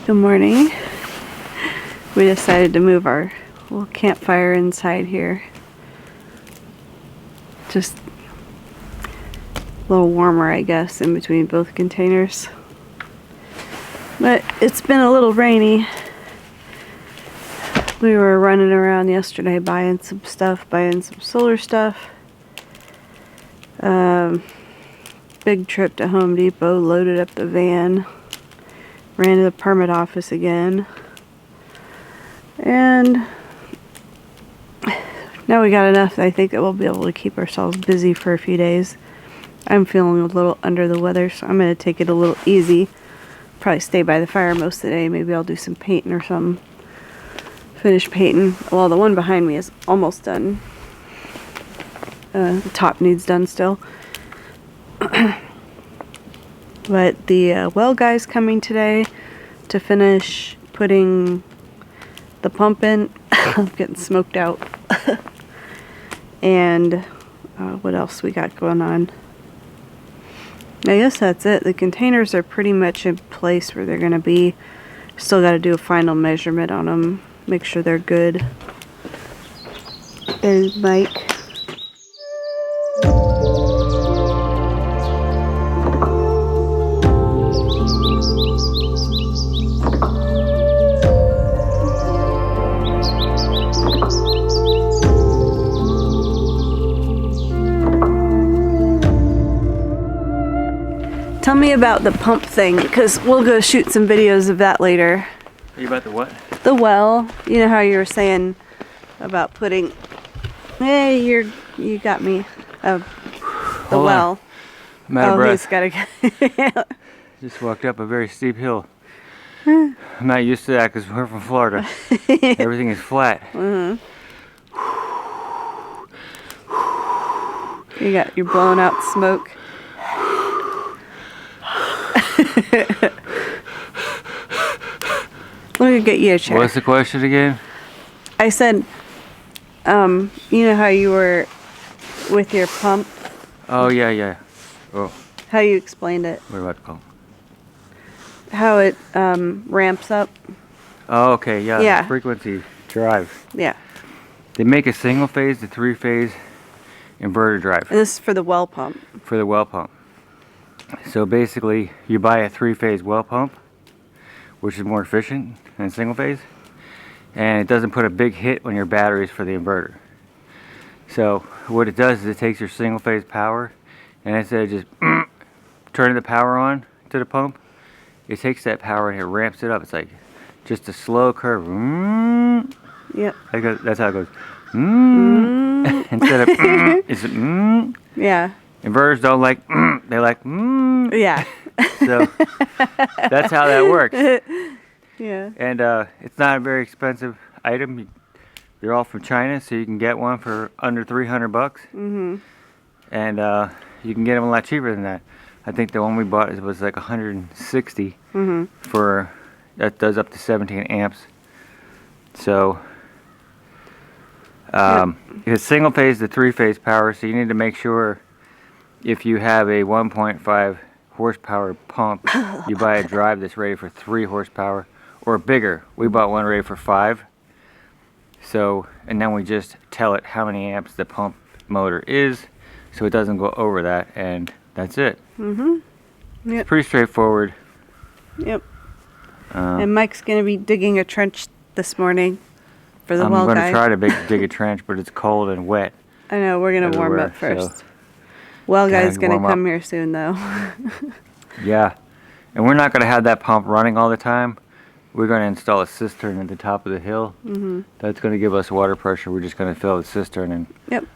Good morning. We decided to move our little campfire inside here. Just a little warmer, I guess, in between both containers. But it's been a little rainy. We were running around yesterday buying some stuff, buying some solar stuff. Big trip to Home Depot, loaded up the van, ran to the permit office again. And now we got enough, I think, that we'll be able to keep ourselves busy for a few days. I'm feeling a little under the weather, so I'm going to take it a little easy. Probably stay by the fire most of the day. Maybe I'll do some painting or something. Finish painting. Well, the one behind me is almost done. The top needs done still. But the well guy's coming today to finish putting the pump in. I'm getting smoked out. And what else we got going on? I guess that's it. The containers are pretty much in place where they're going to be. Still got to do a final measurement on them. Make sure they're good. There's Mike. Tell me about the pump thing, because we'll go shoot some videos of that later. Are you about the what? The well. You know how you were saying about putting... Hey, you got me. The Hold well. On. I'm out of breath. He's got to... Just walked up a very steep hill. I'm not used to that because we're from Florida. Everything is flat. You're blowing out smoke. Let me get you a chair. What's the question again? I said, you know how you were with your pump? Oh, yeah. Oh, How you explained it? what about the pump? How it ramps up? Oh, okay, yeah. Yeah. The frequency drive. Yeah. They make a single phase to 3-phase inverter drive And this is for the well pump. for the well pump. So basically, you buy a 3-phase well pump, which is more efficient than single phase, and it doesn't put a big hit on your batteries for the inverter. So what it does is it takes your single phase power, and instead of just turning the power on to the pump, it takes that power and it ramps it up. It's like just a slow curve. Yep. That's how it goes. Instead of it's Yeah. Inverters don't like they like Yeah. So that's how that works. Yeah. And it's not a very expensive item. They're all from China, so you can get one for under $300. And you can get them a lot cheaper than that. I think the one we bought was like 160 for that does up to 17 amps. So it's single phase to 3-phase power, so you need to make sure if you have a 1.5 horsepower pump, you buy a drive that's rated for 3 horsepower or bigger. We bought one rated for 5. So, and then we just tell it how many amps the pump motor is, so it doesn't go over that, and that's it. Yep. It's pretty straightforward. Yep. And Mike's gonna be digging a trench this morning for the I'm well going guy. to try to dig a trench, but it's cold and wet. I know, we're gonna warm up everywhere, first. Well guy's Gotta gonna warm up. come here soon though. Yeah, and we're not going to have that pump running all the time. We're going to install a cistern at the top of the hill. That's going to give us water pressure. We're just going to fill the cistern, and Yep.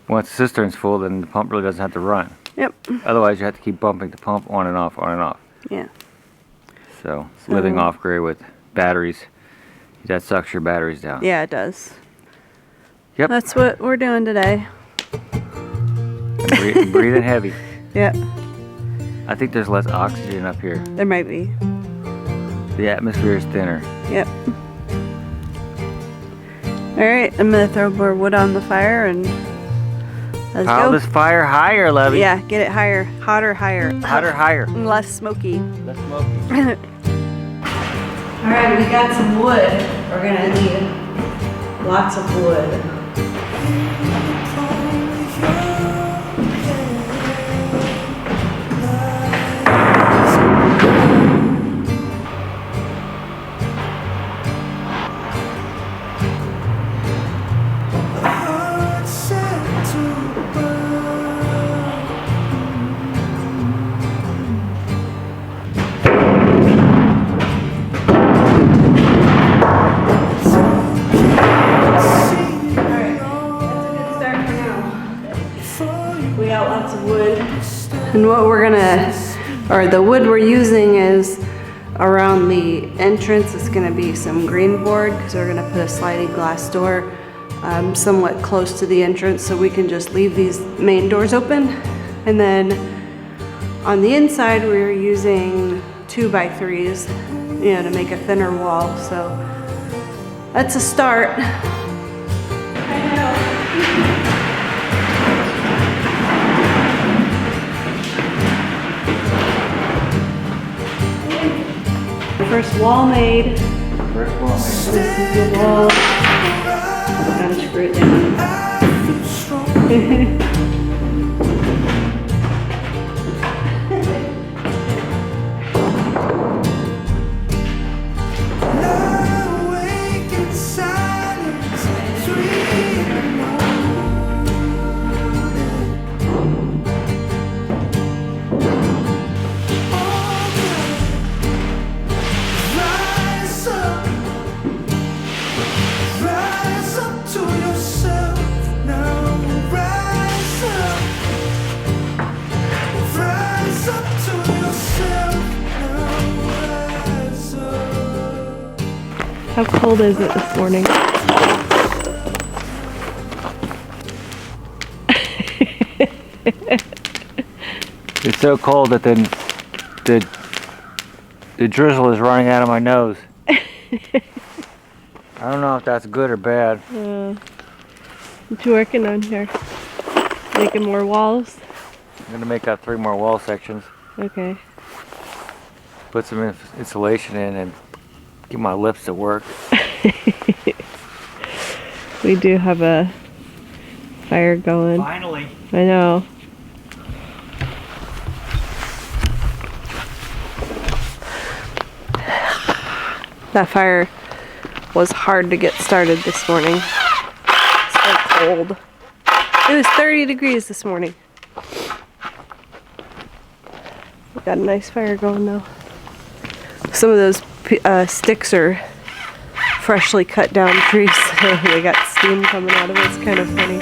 once the cistern's full, then the pump really doesn't have to run. Yep. Otherwise, you have to keep bumping the pump on and off, on and off. Yeah. So living off grid with batteries, that sucks your batteries down. Yeah, it does. Yep. That's what we're doing today. And breathing heavy. Yep. I think there's less oxygen up here. There might be. The atmosphere is thinner. Yep. Alright, I'm gonna throw more wood on the fire and let's Pile go. this fire higher, Levy. Yeah, get it higher. Hotter, higher. Hotter, higher. And less smoky. Less smoky. Alright, we got some wood. We're gonna need lots of wood. And what we're gonna, or the wood we're using is around the entrance. It's gonna be some green board because we're gonna put a sliding glass door somewhat close to the entrance so we can just leave these main doors open. And then on the inside we're using 2x3s, you know, to make a thinner wall. So that's a start. First wall made. First wall made. This is the wall. Unscrew it down. How cold is it this morning? It's so cold that the drizzle is running out of my nose. I don't know if that's good or bad. What you working on here? Making more walls? I'm gonna make up 3 more wall sections, Okay. put some insulation in, and get my lips to work. We do have a fire going. Finally. I know. That fire was hard to get started this morning. It's so cold. It was 30 degrees this morning. We got a nice fire going though. Some of those sticks are freshly cut down trees. They got steam coming out of it. It's kind of funny.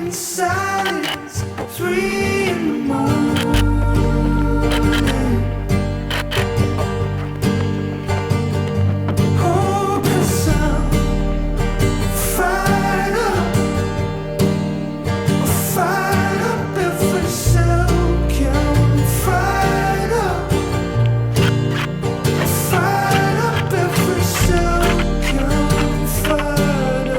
Silence, 3 in the morning. Oh, 'cause I'm fired up every cell count. Fired up every cell count. Fired up.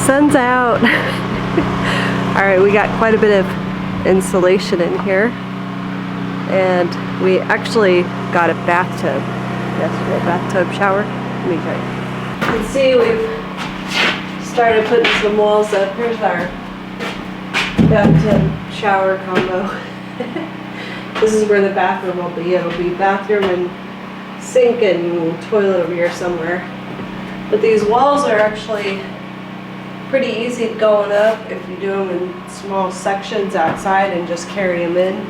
Sun's out. Alright, we got quite a bit of insulation in here. And we actually got a bathtub yesterday, bathtub shower. Let me try. You can see we've started putting some walls up. Here's our bathtub shower combo. This is where the bathroom will be. It'll be bathroom and sink and toilet over here somewhere. But these walls are actually pretty easy going up if you do them in small sections outside and just carry them in.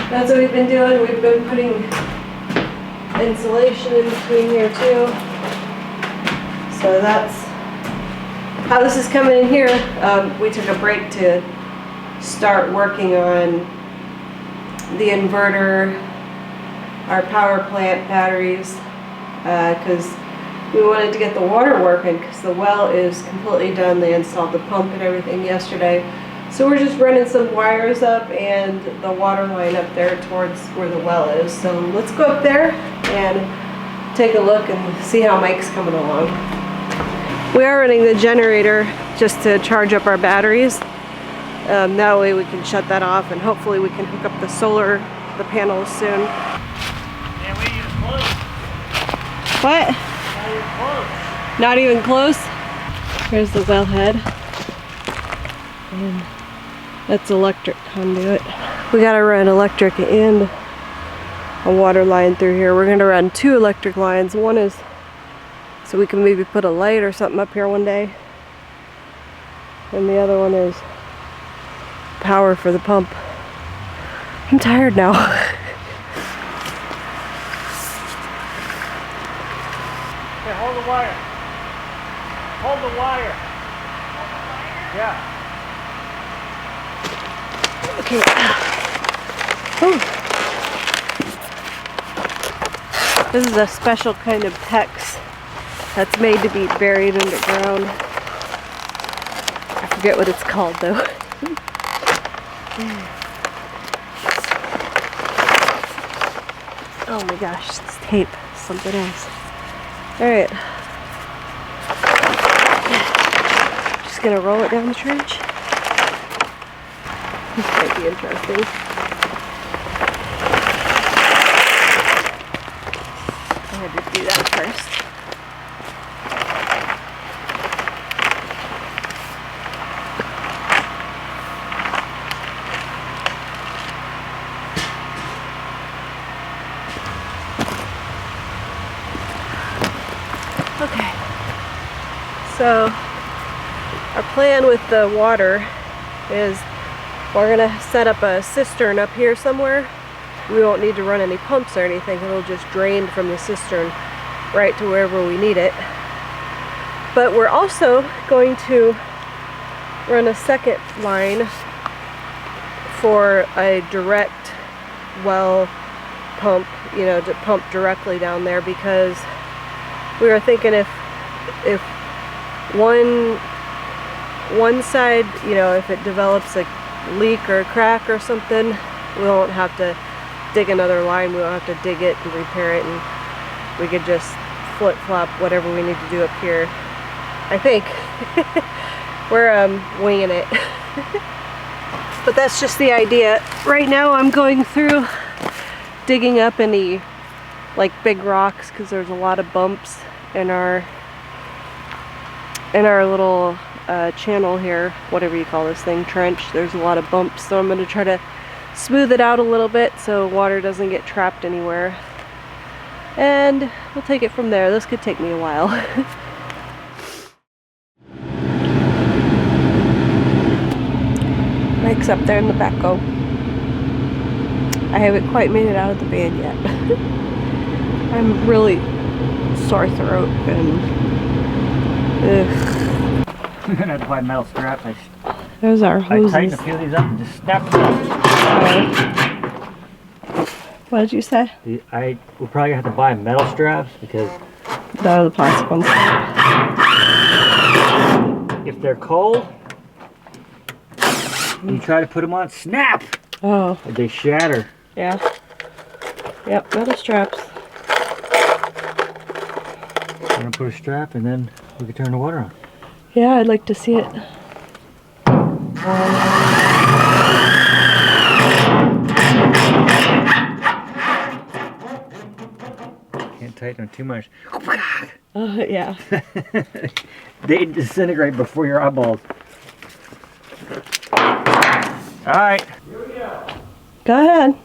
That's what we've been doing. We've been putting insulation in between here too. So that's how this is coming in here. We took a break to start working on the inverter, our power plant batteries, because we wanted to get the water working because the well is completely done. They installed the pump and everything yesterday. So we're just running some wires up and the water line up there towards where the well is. So let's go up there and take a look and see how Mike's coming along. We are running the generator just to charge up our batteries. That way we can shut that off and hopefully we can hook up the panels soon. Yeah, we ain't even close. What? Not even close. Not even close? Here's the wellhead. And that's electric conduit. We gotta run electric and a water line through here. We're gonna run 2 electric lines. One is so we can maybe put a light or something up here one day. And the other one is power for the pump. I'm tired now. Okay, hold the wire. Hold the wire. Yeah. Okay. Ooh. This is a special kind of PEX that's made to be buried underground. I forget what it's called though. Oh my gosh, this tape is something else. Alright. Just gonna roll it down the trench. This might be interesting. I had to do that first. Okay, so our plan with the water is we're gonna set up a cistern up here somewhere. We won't need to run any pumps or anything. It'll just drain from the cistern right to wherever we need it. But we're also going to run a second line for a direct well pump, you know, to pump directly down there, because we were thinking if one side, you know, if it develops a leak or a crack or something, we won't have to dig another line. We won't have to dig it and repair it, and we could just flip-flop whatever we need to do up here. I think we're winging it. But that's just the idea. Right now I'm going through digging up any like big rocks because there's a lot of bumps in our little channel here, whatever you call this thing, trench. There's a lot of bumps, so I'm going to try to smooth it out a little bit so water doesn't get trapped anywhere, and we'll take it from there. This could take me a while. Mike's up there in the backhoe. I haven't quite made it out of the van yet. I'm really sore throat and We're gonna have to buy metal straps. there's our I hoses. tightened a few of these up and just snapped them up. What did you say? We'll probably have to buy metal straps because That are the plastic ones. if they're cold, and you try to put them on, snap! Oh, They shatter. yeah. Yep, metal straps. I'm gonna put a strap and then we can turn the water on. Yeah, I'd like to see it. Can't tighten them too much. Yeah. They disintegrate before your eyeballs. All right. Go ahead.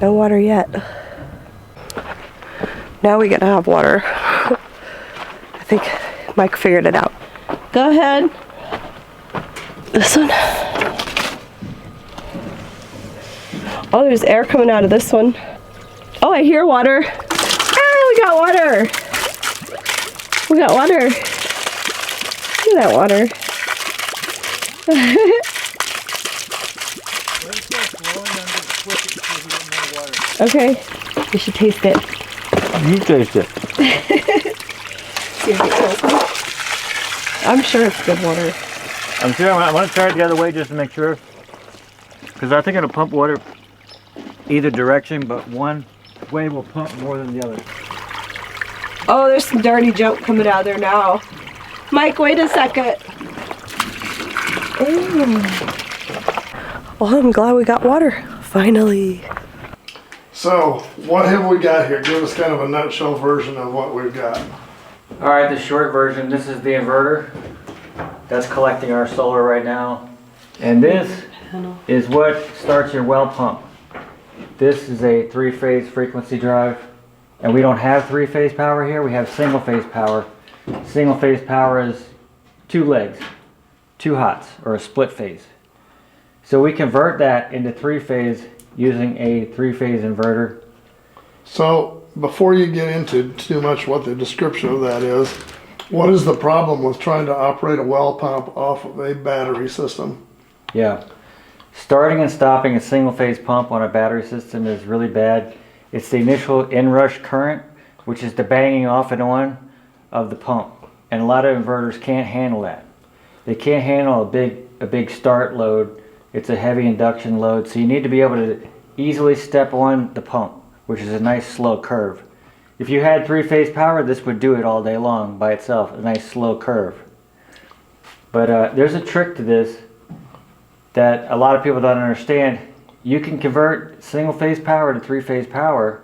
No water yet. Now we gotta have water. I think Mike figured it out. Go ahead. This one. Oh, there's air coming out of this one. Oh, I hear water. Ah, we got water. We got water. Look at that water. Okay, we should taste it. You taste it. See if it kills me. I'm sure it's good water. I'm sure I want to try it the other way just to make sure. Because I think it'll pump water either direction, but one way will pump more than the other. Oh, there's some dirty junk coming out of there now. Mike, wait a second. Ooh. Well, I'm glad we got water, finally. So, what have we got here? Give us kind of a nutshell version of what we've got. All right, the short version, this is the inverter that's collecting our solar right now. And this is what starts your well pump. This is a 3-phase frequency drive. And we don't have 3-phase power here, we have single-phase power. Single-phase power is 2 legs, 2 hots, or a split phase. So we convert that into 3-phase using a 3-phase inverter. So, before you get into too much what the description of that is, what is the problem with trying to operate a well pump off of a battery system? Yeah. Starting and stopping a single-phase pump on a battery system is really bad. It's the initial inrush current, which is the banging off and on of the pump. And a lot of inverters can't handle that. They can't handle a big start load. It's a heavy induction load, so you need to be able to easily step on the pump, which is a nice slow curve. If you had 3-phase power, this would do it all day long by itself, a nice slow curve. But there's a trick to this that a lot of people don't understand. You can convert single-phase power to 3-phase power,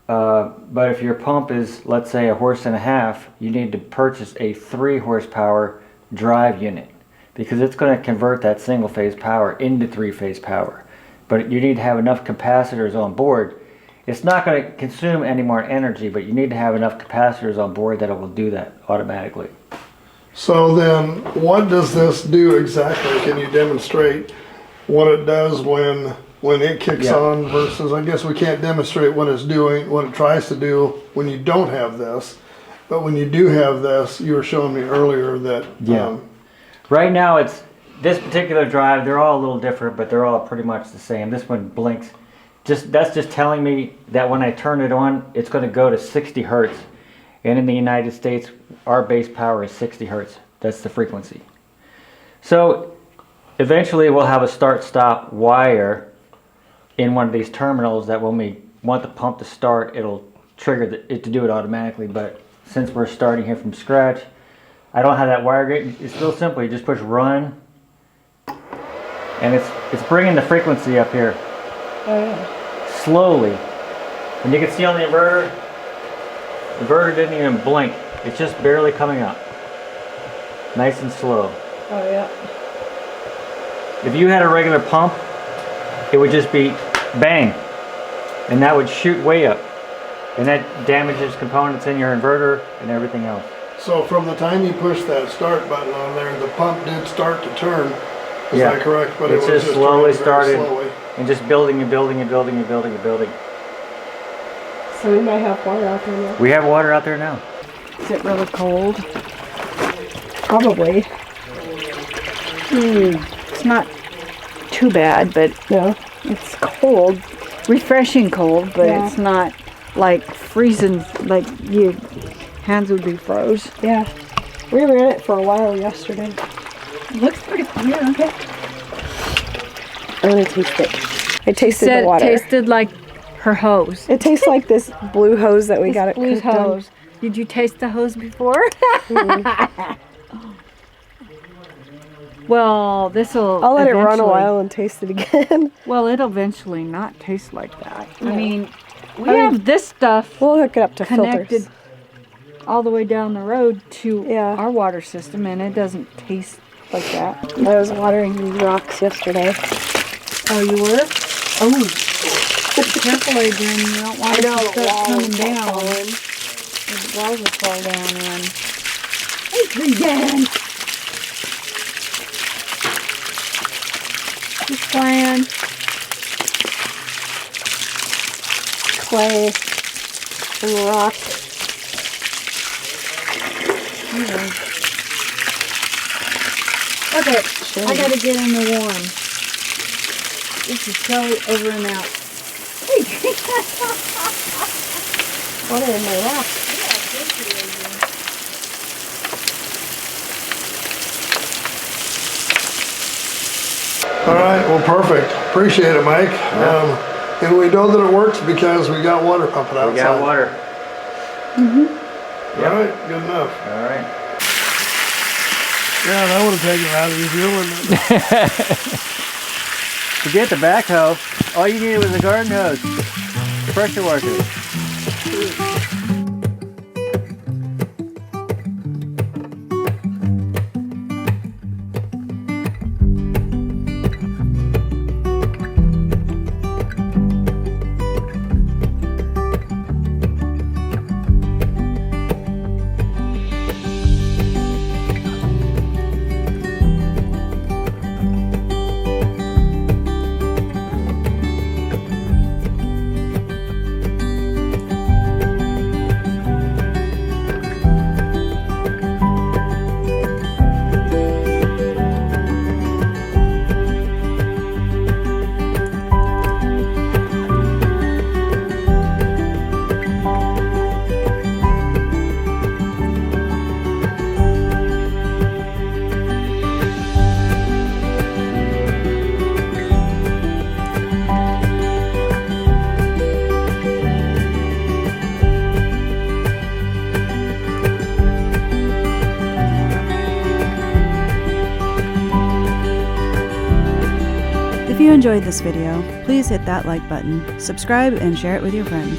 but if your pump is, let's say, 1.5 horses, you need to purchase a 3-horsepower drive unit, because it's going to convert that single-phase power into 3-phase power. But you need to have enough capacitors on board. It's not going to consume any more energy, but you need to have enough capacitors on board that it will do that automatically. So then, what does this do exactly? Can you demonstrate what it does when it kicks on versus, I guess we can't demonstrate what it's doing, what it tries to do when you don't have this. But when you do have this, you were showing me earlier that... Right now, it's this particular drive, they're all a little different, but they're all pretty much the same. This one blinks. That's just telling me that when I turn it on, it's going to go to 60 hertz. And in the United States, our base power is 60 hertz. That's the frequency. So eventually we'll have a start-stop wire in one of these terminals that when we want the pump to start, it'll trigger it to do it automatically. But since we're starting here from scratch, I don't have that wire gate. It's real simple. You just push run, and it's bringing the frequency up here. Oh yeah. Slowly. And you can see on the inverter didn't even blink. It's just barely coming up. Nice and slow. Oh yeah. If you had a regular pump, it would just be bang, and that would shoot way up, and that damages components in your inverter and everything else. So from the time you push that start button on there, the pump did start to turn. Is that correct? But it's it was just slowly turning very started slowly. and just building and building and building and building and building. So we might have water out there now. We have water out there now. Is it really cold? Probably. It's not too bad, but No. it's cold, refreshing cold, but Yeah. it's not like freezing, like your hands would be froze. Yeah. We ran it for a while yesterday. Looks pretty clear. Okay. I'm gonna taste it. I tasted Said the it water. tasted like her hose. It tastes like this blue hose that we got at Blue's Cooked on. hose. Did you taste the hose before? Well, this'll. I'll let it run a eventually- while and taste it again. Well, it'll eventually not taste like that. I Yeah. mean, we I mean, have this stuff We'll hook it up to connected filters. all the way down the road to Yeah. our water system, and it doesn't taste like that. I was watering these rocks yesterday. Oh, you were? Oh, be careful, Adrian. You don't want it to start coming down. The walls will fall down on. Adrian! Just playing. Clay and rock. Okay, I gotta get in the warm. This is Kelly over and out. Water in my rock. All right, well, perfect. Appreciate it, Mike. And we know that it works because we got water pumping outside. We got water. All right, good enough. All right. Yeah, that would have taken it out easier, wouldn't it? Forget the backhoe. All you needed was a garden hose. Pressure washer. If you enjoyed this video, please hit that like button, subscribe, and share it with your friends.